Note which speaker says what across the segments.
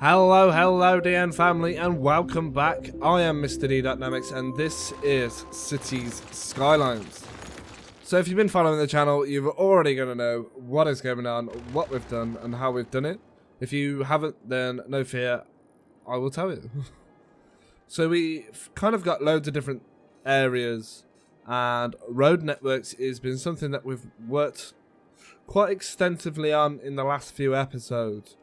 Speaker 1: Hello DN family, and welcome back. I am Mr. D.Namics, and this is Cities Skylines. So if you've been following the channel, you're already going to know what is going on, what we've done, and how we've done it. If you haven't, then no fear, I will tell you. So we've kind of got loads of different areas, and road networks has been something that we've worked quite extensively on in the last few episodes.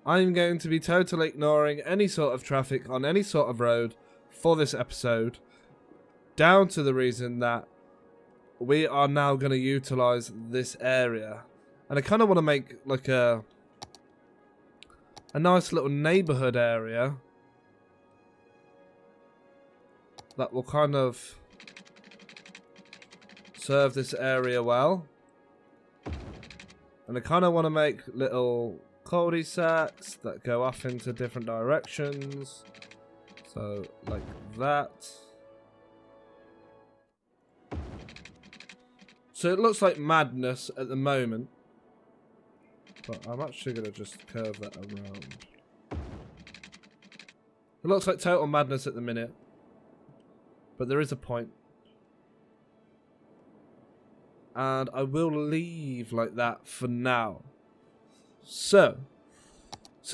Speaker 1: I'm going to be totally ignoring any sort of traffic on any sort of road for this episode, down to the reason that we are now going to utilize this area. And I kind of want to make like a nice little neighborhood area that will kind of serve this area well. And I kind of want to make little cul-de-sacs that go off into different directions, so like that. So it looks like madness at the moment, but I'm actually going to just curve that around. It looks like total madness at the minute, but there is a point. And I will leave like that for now. So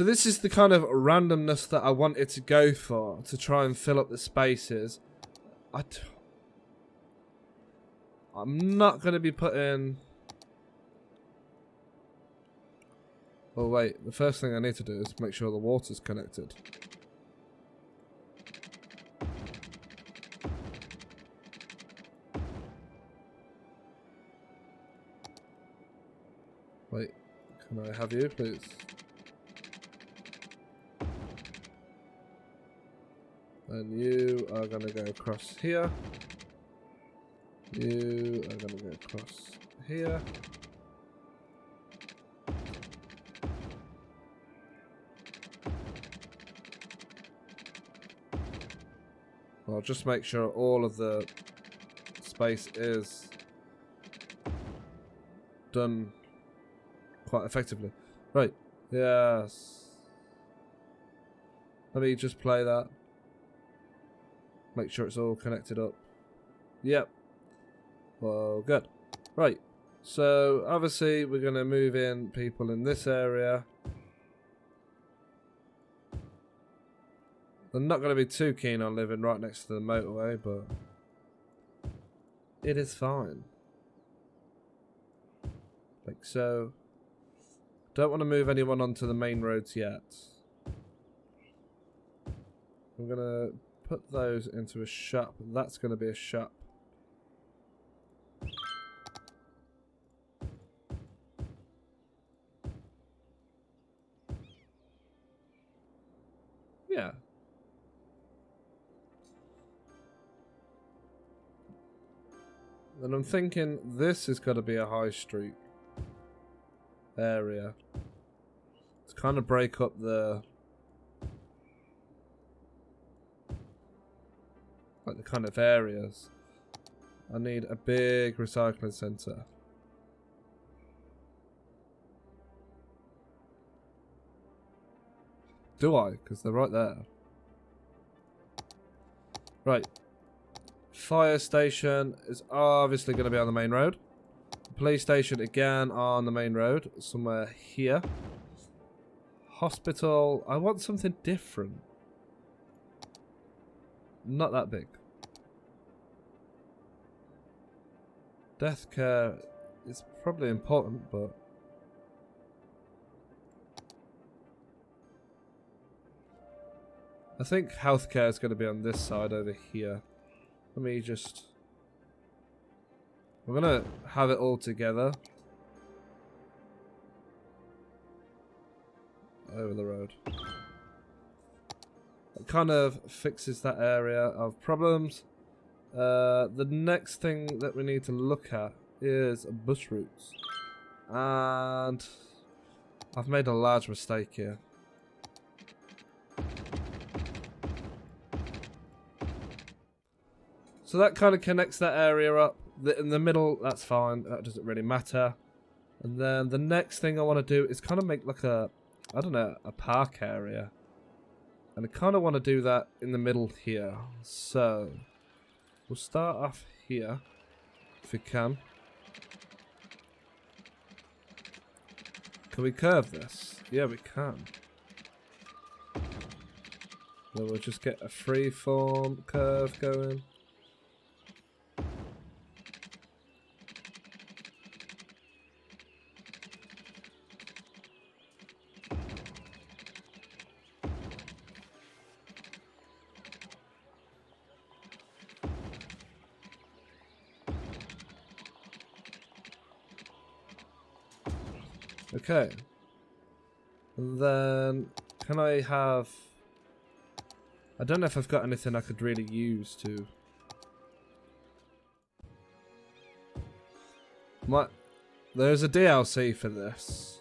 Speaker 1: this is the kind of randomness that I wanted to go for, to try and fill up the spaces. I'm not going to be putting... Oh wait, the first thing I need to do is make sure the water's connected. Wait. Can I have you, please? And you are going to go across here. You are going to go across here. I'll just make sure all of the space is done quite effectively. Right. Yes. Let me just play that. Make sure it's all connected up. Yep. Well, good. Right. So, obviously, we're going to move in people in this area. I'm not going to be too keen on living right next to the motorway, but it is fine. Like so. Don't want to move anyone onto the main roads yet. I'm going to put those into a shop. That's going to be a shop. Yeah. And I'm thinking this is going to be a high street area to kind of break up the kind of areas. I need a big recycling center. Do I? Because they're right there. Right. Fire station is obviously going to be on the main road. Police station again on the main road, somewhere here. Hospital, I want something different. Not that big. Death care is probably important, but I think healthcare is going to be on this side over here. Let me just... We're going to have it all together. Over the road. It kind of fixes that area of problems. The next thing that we need to look at is bus routes. And I've made a large mistake here. So that kind of connects that area up. In the middle, that's fine. That doesn't really matter. And then the next thing I want to do is kind of make like a, I don't know, a park area. And I kind of want to do that in the middle here. So we'll start off here if we can. Can we curve this? Yeah, we can. Then we'll just get a freeform curve going. Okay. And then can I have... I don't know if I've got anything I could really use to... There's a DLC for this.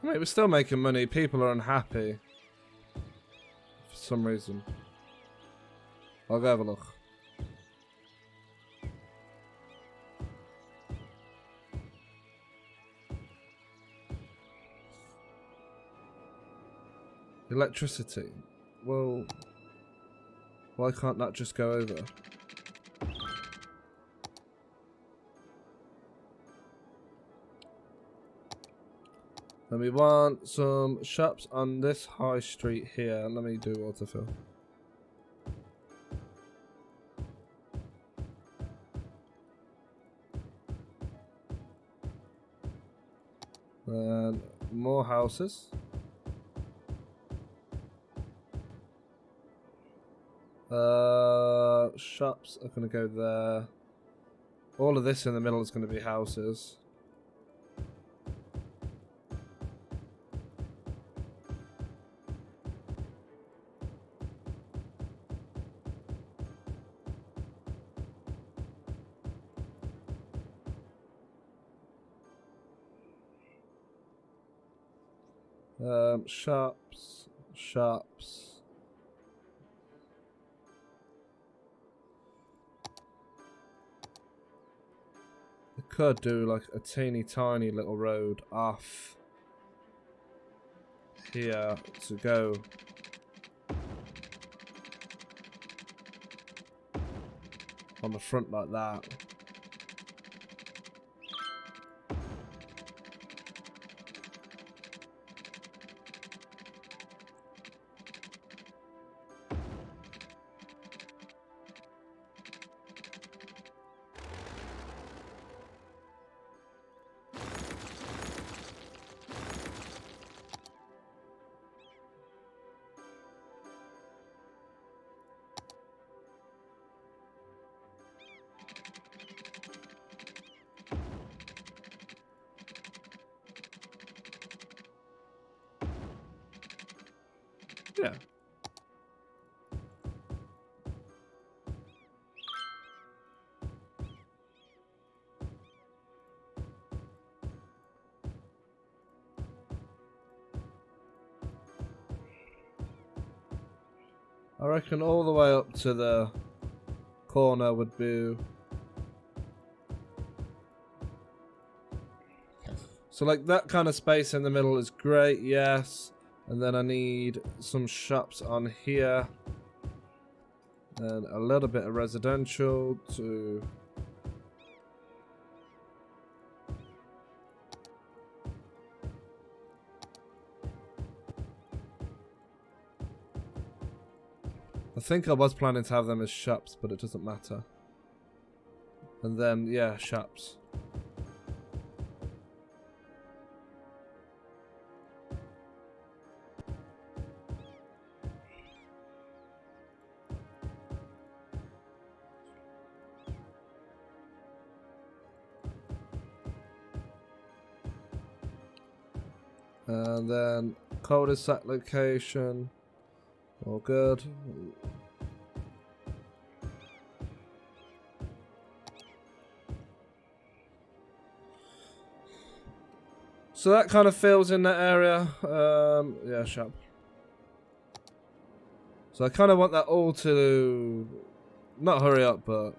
Speaker 1: Wait, we're still making money. People are unhappy. For some reason. I'll go have a look. Electricity. Well, why can't that just go over? And we want some shops on this high street here. Let me do autofill. Then more houses. Shops are going to go there. All of this in the middle is going to be houses. Shops. I could do like a teeny tiny little road off here to go on the front like that. Yeah. I reckon all the way up to the corner would be... So like that kind of space in the middle is great, yes. And then I need some shops on here. And a little bit of residential to... I think I was planning to have them as shops, but it doesn't matter. And then, yeah, shops. And then cul-de-sac location. All good. So that kind of fills in that area. Yeah, shop. So I kind of want that all to not hurry up, but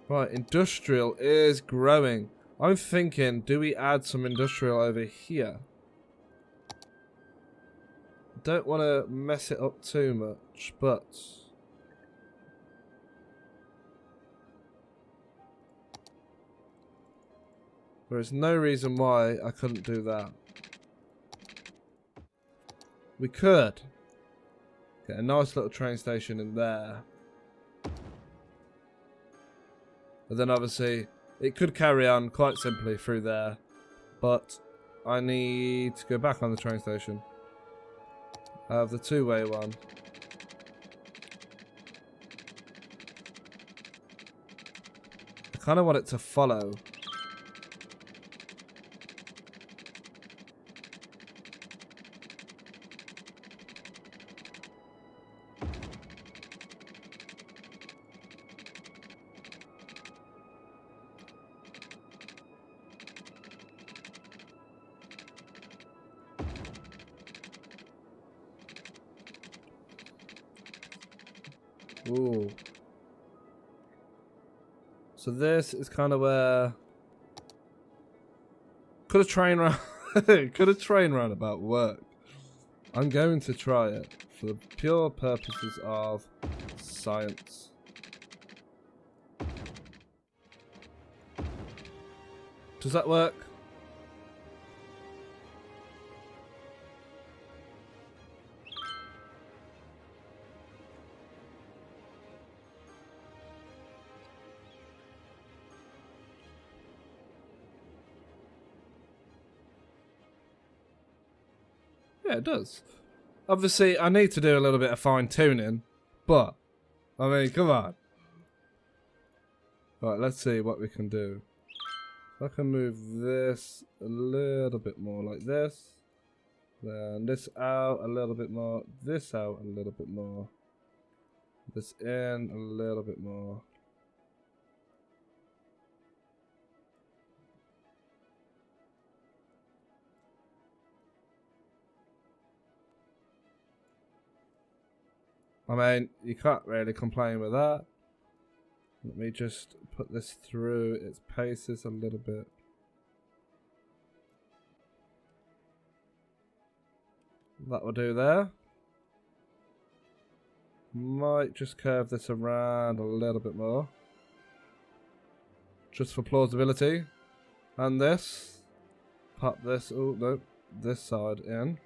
Speaker 1: right. Industrial is growing. I'm thinking, do we add some industrial over here? Don't want to mess it up too much, but there is no reason why I couldn't do that. We could get a nice little train station in there. But then obviously it could carry on quite simply through there. But I need to go back on the train station. I have the two-way one. I kind of want it to follow. Ooh. So this is kind of where could a train run could a train roundabout work? I'm going to try it for the pure purposes of science. Does that work? Yeah, it does. Obviously, I need to do a little bit of fine-tuning, but, I mean, come on. Right, let's see what we can do. I can move this a little bit more like this. Then this out a little bit more. This out a little bit more. This in a little bit more. I mean, you can't really complain with that. Let me just put this through its paces a little bit. That will do there. Might just curve this around a little bit more. Just for plausibility. And this. Pop this, oh no, this side in.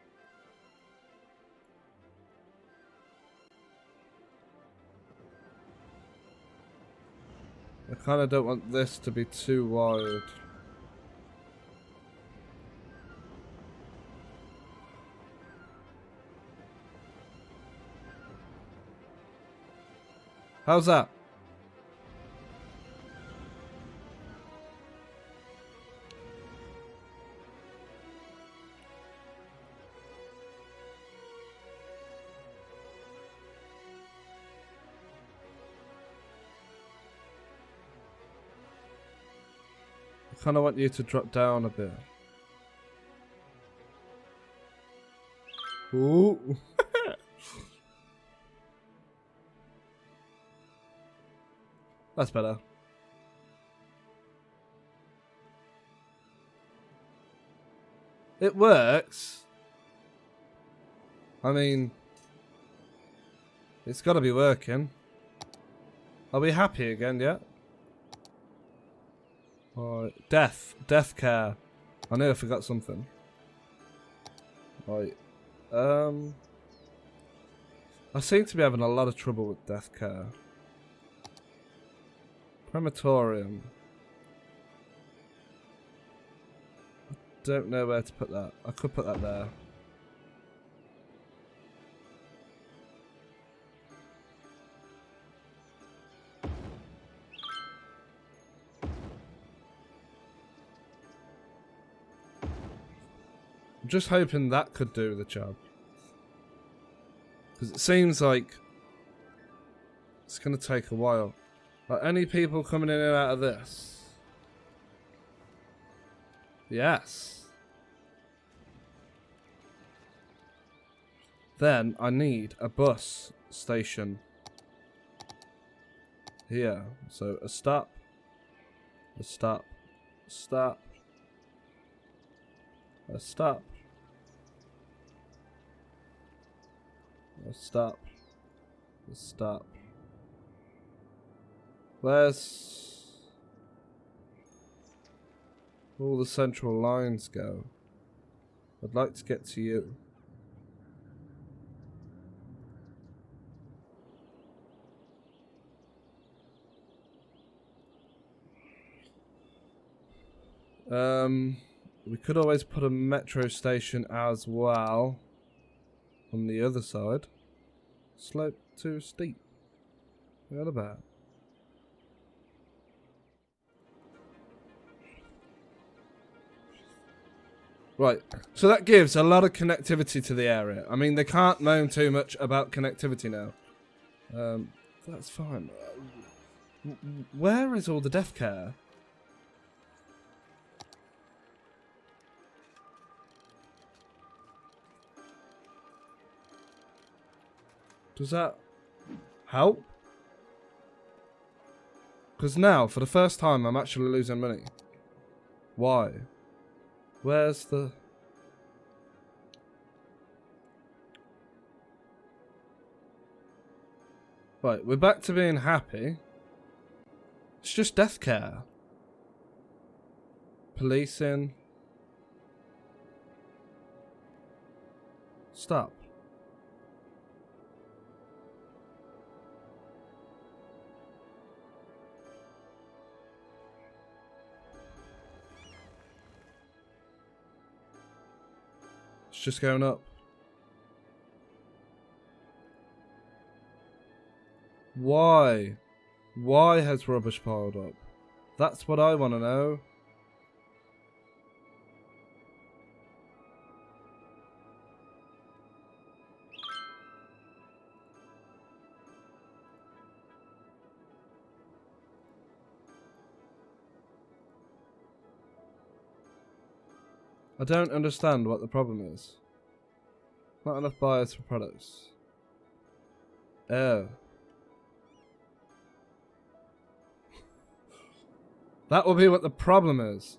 Speaker 1: I kind of don't want this to be too wide. How's that? I kind of want you to drop down a bit. Ooh. That's better. It works. I mean, it's got to be working. Are we happy again yet? Alright, death care. I knew I forgot something. Right, I seem to be having a lot of trouble with death care. Crematorium. I don't know where to put that. I could put that there. I'm just hoping that could do the job. Because it seems like it's going to take a while. Like any people coming in and out of this? Yes. Then I need a bus station here. So a stop, a stop, stop, a stop, a stop, a stop. Where's all the central lines go? I'd like to get to you. We could always put a metro station as well on the other side. Slope too steep. What about? Right, so that gives a lot of connectivity to the area. I mean, they can't moan too much about connectivity now. That's fine. Where is all the death care? Does that help? Because now, for the first time, I'm actually losing money. Why? Where's the... Right, we're back to being happy. It's just death care. Policing. Stop. It's just going up. Why? Why has rubbish piled up? That's what I want to know. I don't understand what the problem is. Not enough buyers for products. Oh. That will be what the problem is.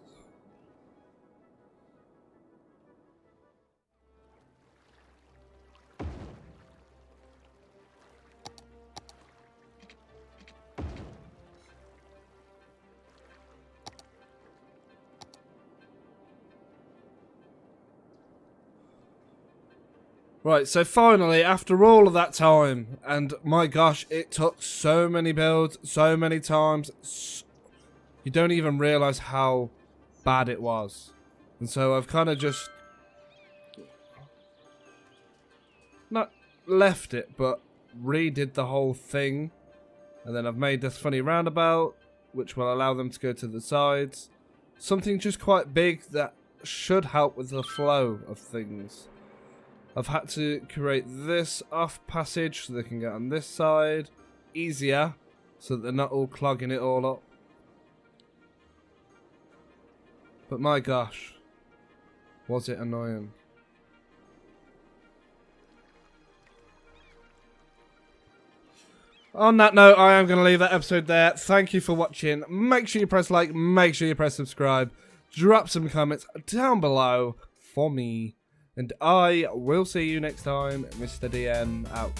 Speaker 1: Right, so finally, after all of that time, and my gosh, it took so many builds, so many times, you don't even realise how bad it was. And so I've kind of just not left it, but redid the whole thing. And then I've made this funny roundabout, which will allow them to go to the sides. Something just quite big that should help with the flow of things. I've had to create this off passage so they can get on this side easier, so that they're not all clogging it all up. But my gosh, was it annoying. On that note, I am going to leave that episode there. Thank you for watching. Make sure you press like, make sure you press subscribe. Drop some comments down below for me. And I will see you next time. Mr. DN out.